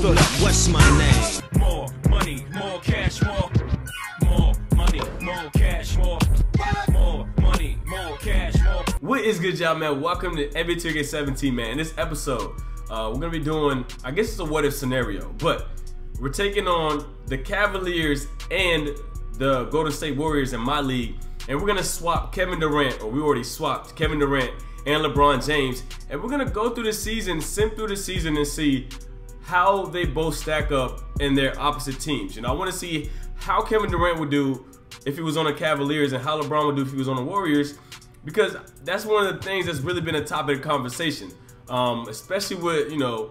Philip, what's my name? More money, more cash, more money, more cash, more money, more cash, more. What is good, y'all, man? Welcome to NBA 2K17, man. In this episode, we're gonna be doing, I guess it's a what if scenario, but we're taking on the Cavaliers and the Golden State Warriors in my league, and we're gonna swap Kevin Durant, or we already swapped Kevin Durant and LeBron James, and we're gonna go through the season, sim through the season, and see how they both stack up in their opposite teams. You know, I want to see how Kevin Durant would do if he was on the Cavaliers and how LeBron would do if he was on the Warriors, because that's one of the things that's really been a topic of conversation, especially with, you know,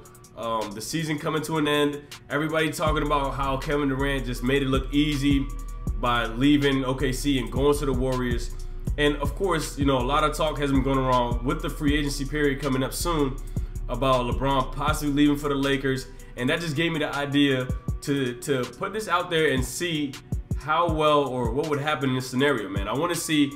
the season coming to an end. Everybody talking about how Kevin Durant just made it look easy by leaving OKC and going to the Warriors. And of course, you know, a lot of talk has been going around with the free agency period coming up soon about LeBron possibly leaving for the Lakers, and that just gave me the idea to put this out there and see how well or what would happen in this scenario, man. I want to see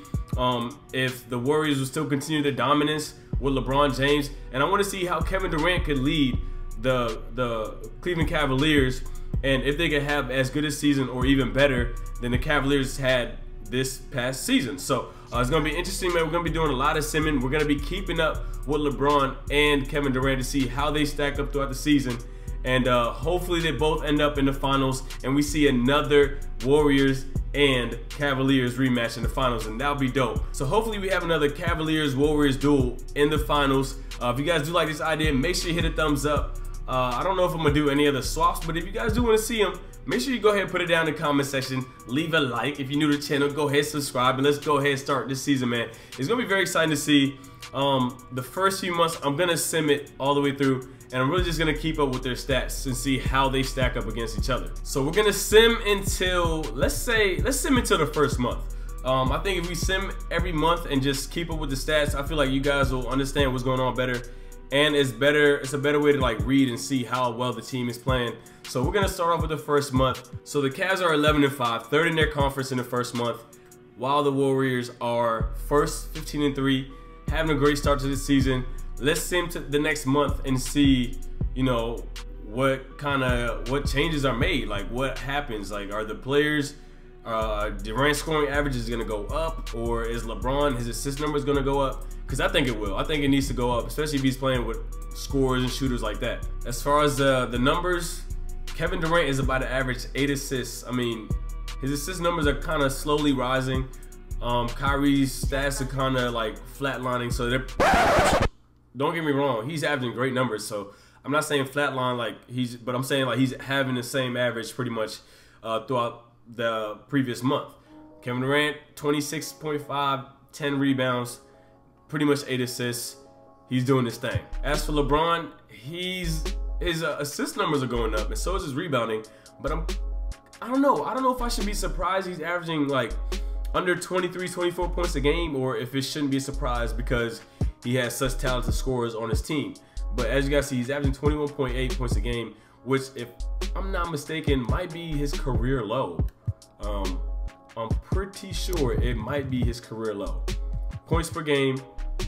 if the Warriors will still continue their dominance with LeBron James, and I want to see how Kevin Durant could lead the Cleveland Cavaliers, and if they could have as good a season or even better than the Cavaliers had this past season. So it's gonna be interesting, man. We're gonna be doing a lot of simming. We're gonna be keeping up with LeBron and Kevin Durant to see how they stack up throughout the season, and hopefully they both end up in the finals and we see another Warriors and Cavaliers rematch in the finals, and that'll be dope. So hopefully we have another Cavaliers Warriors duel in the finals. If you guys do like this idea, make sure you hit a thumbs up. I don't know if I'm gonna do any other swaps, but if you guys do want to see them, make sure you go ahead and put it down in the comment section. Leave a like. If you're new to the channel, go ahead and subscribe, and let's go ahead and start this season, man. It's gonna be very exciting to see. The first few months, I'm gonna sim it all the way through, and I'm really just gonna keep up with their stats and see how they stack up against each other. So we're gonna sim until, let's sim until the first month. I think if we sim every month and just keep up with the stats, I feel like you guys will understand what's going on better. And it's a better way to like read and see how well the team is playing. So we're gonna start off with the first month. So the Cavs are 11-5, third in their conference in the first month, while the Warriors are first 15-3, having a great start to the season. Let's sim to the next month and see, you know, what changes are made, like what happens. Like, are the players, Durant scoring average is gonna go up, or is LeBron, his assist number is gonna go up? Because I think it will. I think it needs to go up, especially if he's playing with scorers and shooters like that. As far as the numbers, Kevin Durant is about to average 8 assists. I mean, his assist numbers are kind of slowly rising. Kyrie's stats are kind of like flatlining, so they're, don't get me wrong, he's averaging great numbers. So I'm not saying flatline like but I'm saying like he's having the same average pretty much throughout the previous month. Kevin Durant, 26.5, 10 rebounds, pretty much 8 assists. He's doing his thing. As for LeBron, his assist numbers are going up, and so is his rebounding. But I don't know if I should be surprised he's averaging like under 23, 24 points a game, or if it shouldn't be a surprise because he has such talented scorers on his team. But as you guys see, he's averaging 21.8 points a game, which, if I'm not mistaken, might be his career low. I'm pretty sure it might be his career low. Points per game.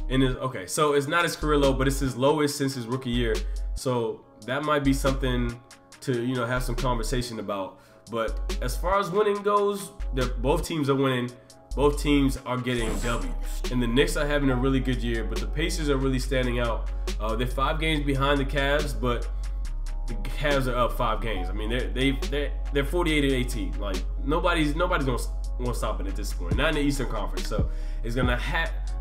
Okay, so it's not his career low, but it's his lowest since his rookie year. So that might be something to, you know, have some conversation about. But as far as winning goes, both teams are winning. Both teams are getting W's. And the Knicks are having a really good year, but the Pacers are really standing out. They're 5 games behind the Cavs, but the Cavs are up 5 games. I mean, they're 48-18. Like, nobody's gonna stop it at this point. Not in the Eastern Conference. So it's gonna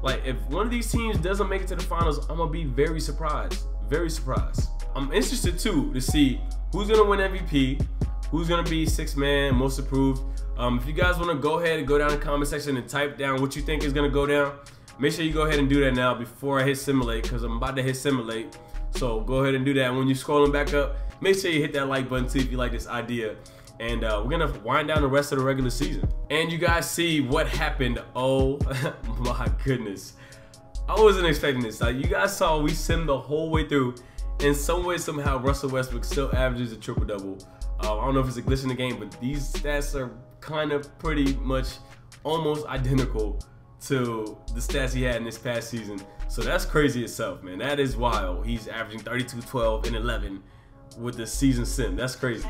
like, if one of these teams doesn't make it to the finals, I'm gonna be very surprised. Very surprised. I'm interested too to see who's gonna win MVP, who's gonna be 6th man, most improved. If you guys wanna go ahead and go down in the comment section and type down what you think is gonna go down, make sure you go ahead and do that now before I hit simulate, because I'm about to hit simulate. So go ahead and do that. When you're scrolling back up, make sure you hit that like button too if you like this idea. And we're gonna wind down the rest of the regular season. And you guys see what happened. Oh my goodness. I wasn't expecting this. Like, you guys saw, we simmed the whole way through. In some way, somehow, Russell Westbrook still averages a triple-double. I don't know if it's a glitch in the game, but these stats are kind of pretty much almost identical to the stats he had in this past season. So that's crazy itself, man. That is wild. He's averaging 32, 12, and 11 with the season sim. That's crazy.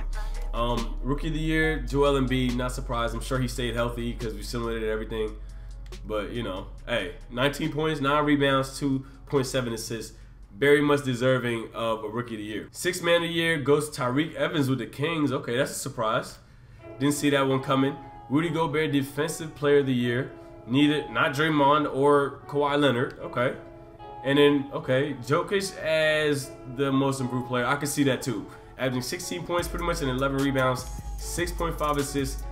Rookie of the year, Joel Embiid. Not surprised. I'm sure he stayed healthy because we simulated everything. But you know, hey, 19 points, 9 rebounds, 2.7 assists. Very much deserving of a rookie of the year. Sixth man of the year goes Tyreke Evans with the Kings. Okay, that's a surprise. Didn't see that one coming. Rudy Gobert, defensive player of the year. Not Draymond or Kawhi Leonard. Okay. And then, okay, Jokic as the most improved player. I can see that too. Averaging 16 points pretty much and 11 rebounds, 6.5 assists.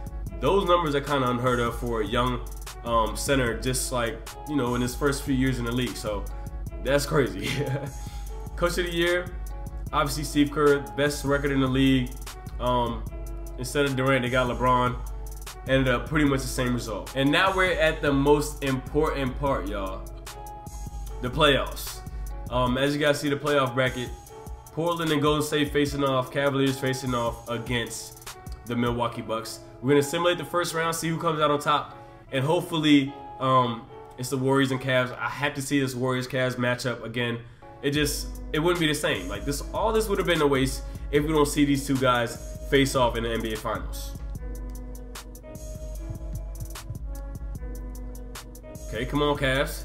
Those numbers are kind of unheard of for a young center, just like, you know, in his first few years in the league. So that's crazy. Coach of the year, obviously Steve Kerr, best record in the league. Instead of Durant, they got LeBron. Ended up pretty much the same result. And now we're at the most important part, y'all. The playoffs. As you guys see, the playoff bracket. Portland and Golden State facing off. Cavaliers facing off against the Milwaukee Bucks. We're gonna simulate the first round, see who comes out on top, and hopefully it's the Warriors and Cavs. I have to see this Warriors-Cavs matchup again. It wouldn't be the same. Like this, all this would have been a waste if we don't see these two guys face off in the NBA Finals. Okay, come on, Cavs.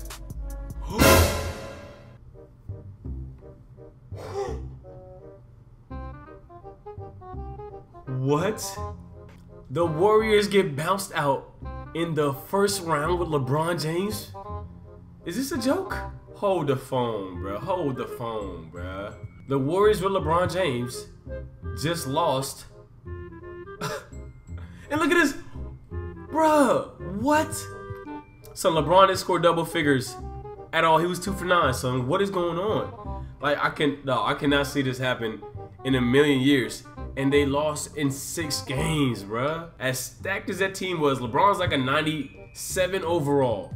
What? The Warriors get bounced out in the first round with LeBron James? Is this a joke? Hold the phone, bro. Hold the phone, bro. The Warriors with LeBron James just lost. And look at this. Bruh, what? So LeBron didn't score double figures at all. He was 2 for 9, son. What is going on? Like, I cannot see this happen in a million years. And they lost in 6 games, bruh. As stacked as that team was, LeBron's like a 97 overall.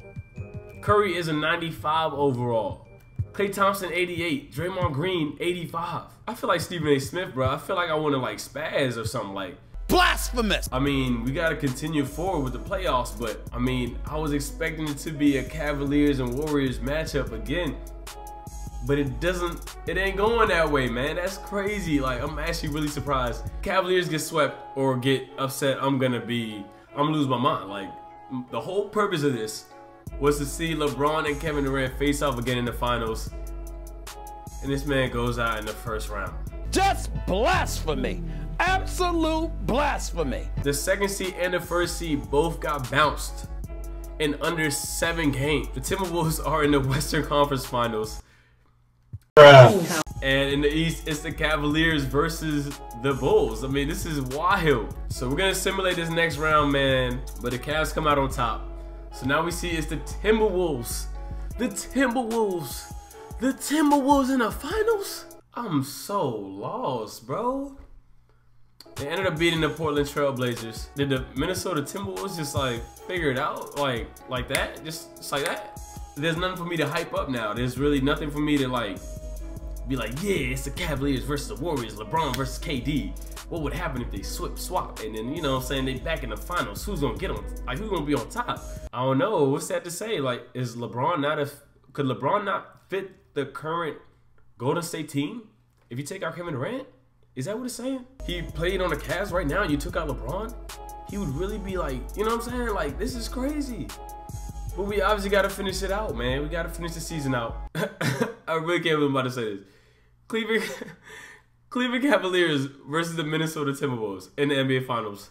Curry is a 95 overall. Klay Thompson, 88. Draymond Green, 85. I feel like Stephen A. Smith, bro. I feel like I want to like spaz or something like. Blasphemous! I mean, we got to continue forward with the playoffs, but I mean, I was expecting it to be a Cavaliers and Warriors matchup again. But it ain't going that way, man. That's crazy. Like, I'm actually really surprised. Cavaliers get swept or get upset, I'm gonna lose my mind. Like, the whole purpose of this was to see LeBron and Kevin Durant face off again in the finals. And this man goes out in the first round. Just blasphemy. Absolute blasphemy. The second seed and the first seed both got bounced in under 7 games. The Timberwolves are in the Western Conference Finals. And in the East, it's the Cavaliers versus the Bulls. I mean, this is wild. So we're gonna simulate this next round, man. But the Cavs come out on top. So now we see it's the Timberwolves. The Timberwolves. The Timberwolves in the finals? I'm so lost, bro. They ended up beating the Portland Trail Blazers. Did the Minnesota Timberwolves just like figure it out like that? Just like that? There's nothing for me to hype up now. There's really nothing for me to like be like, yeah, it's the Cavaliers versus the Warriors, LeBron versus KD. What would happen if they swap? And then, you know what I'm saying, they back in the finals. Who's gonna get on? Like, who's gonna be on top? I don't know. What's that to say? Like, is LeBron could LeBron not fit the current Golden State team if you take out Kevin Durant? Is that what it's saying? He played on the Cavs right now and you took out LeBron? He would really be like, you know what I'm saying? Like, this is crazy. But we obviously got to finish it out, man. We got to finish the season out. I really can't believe I'm about to say this. Cleveland Cavaliers versus the Minnesota Timberwolves in the NBA Finals.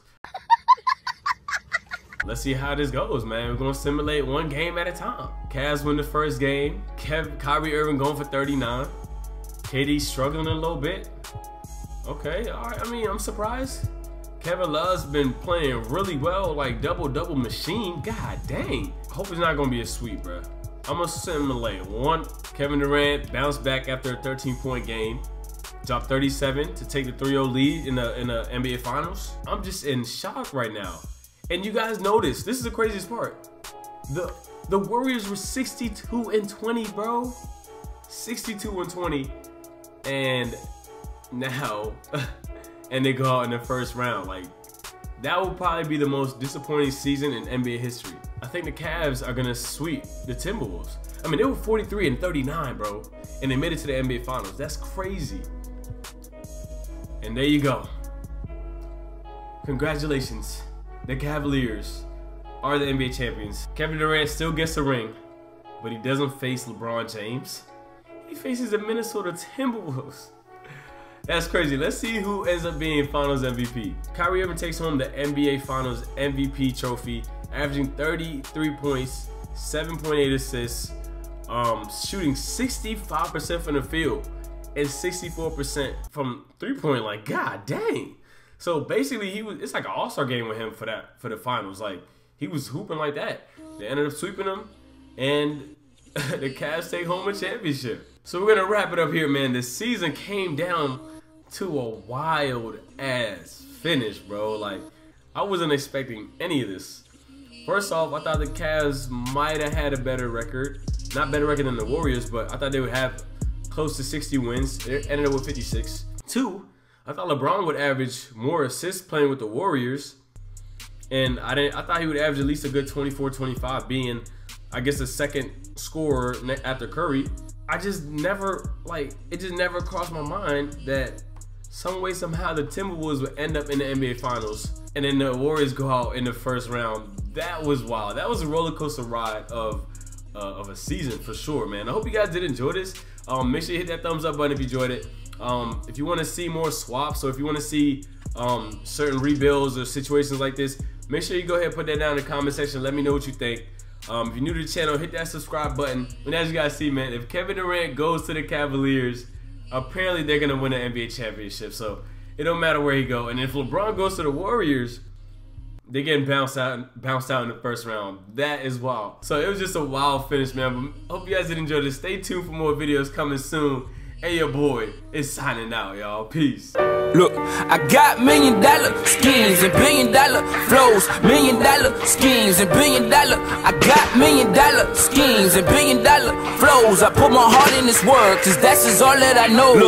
Let's see how this goes, man. We're going to simulate one game at a time. Cavs win the first game. Kyrie Irving going for 39. KD struggling a little bit. Okay, all right. I mean, I'm surprised. Kevin Love's been playing really well, like double machine. God dang. I hope it's not going to be a sweep, bro. I'm going to simulate one. Kevin Durant bounced back after a 13-point game. Dropped 37 to take the 3-0 lead in the NBA Finals. I'm just in shock right now. And you guys notice, this is the craziest part. The Warriors were 62-20, bro. 62-20. And now, and they go out in the first round. Like, that will probably be the most disappointing season in NBA history. I think the Cavs are gonna sweep the Timberwolves. I mean, they were 43-39, bro, and they made it to the NBA Finals. That's crazy. And there you go. Congratulations. The Cavaliers are the NBA champions. Kevin Durant still gets a ring, but he doesn't face LeBron James. He faces the Minnesota Timberwolves. That's crazy. Let's see who ends up being Finals MVP. Kyrie Irving takes home the NBA Finals MVP trophy, averaging 33 points, 7.8 assists, shooting 65% from the field and 64% from three-point. Like, god dang. So basically, it's like an all-star game with him for the finals. Like, he was hooping like that. They ended up sweeping him, and the Cavs take home a championship. So we're gonna wrap it up here, man. The season came down to a wild ass finish, bro. Like, I wasn't expecting any of this. First off, I thought the Cavs might have had a better record. Not better record than the Warriors, but I thought they would have close to 60 wins. They ended up with 56. 2, I thought LeBron would average more assists playing with the Warriors. And I thought he would average at least a good 24-25, being, I guess, the second scorer after Curry. I just never, it just never crossed my mind that some way, somehow, the Timberwolves would end up in the NBA Finals, and then the Warriors go out in the first round. That was wild. That was a roller coaster ride of a season for sure, man. I hope you guys did enjoy this. Make sure you hit that thumbs up button if you enjoyed it. If you want to see more swaps, or if you want to see certain rebuilds or situations like this, make sure you go ahead and put that down in the comment section. Let me know what you think. If you're new to the channel, hit that subscribe button. And as you guys see, man, if Kevin Durant goes to the Cavaliers, apparently they're gonna win the NBA championship. So it don't matter where he go. And if LeBron goes to the Warriors, they're getting bounced out in the first round. That is wild. So it was just a wild finish, man. But hope you guys did enjoy this. Stay tuned for more videos coming soon. And your boy is signing out, y'all. Peace. Look, I got $1 million schemes and $1 billion flows, $1 million schemes and $1 billion. I got $1 million schemes and $1 billion flows. I put my heart in this work, cause that's just all that I know. Look.